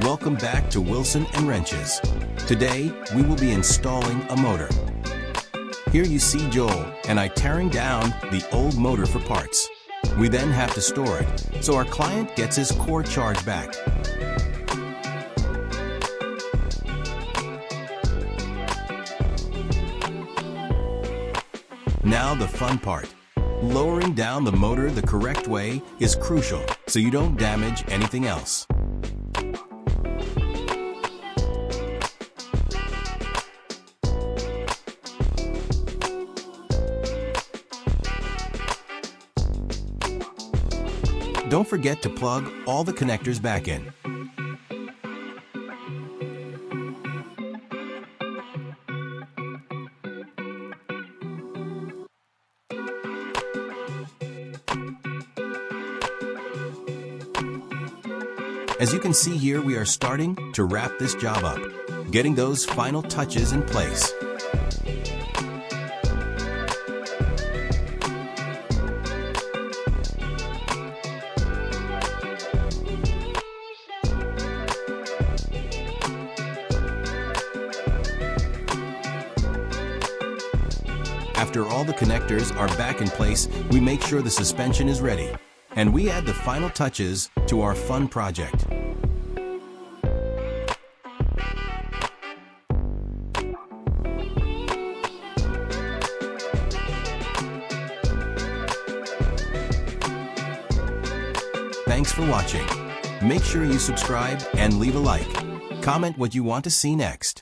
Welcome back to Wilson and Wrenches. Today, we will be installing a motor. Here you see Joel and I tearing down the old motor for parts. We then have to store it, so our client gets his core charge back. Now the fun part. Lowering down the motor the correct way is crucial, so you don't damage anything else. Don't forget to plug all the connectors back in. As you can see here, we are starting to wrap this job up, getting those final touches in place. After all the connectors are back in place, we make sure the suspension is ready, and we add the final touches to our fun project. Thanks for watching. Make sure you subscribe and leave a like. Comment what you want to see next.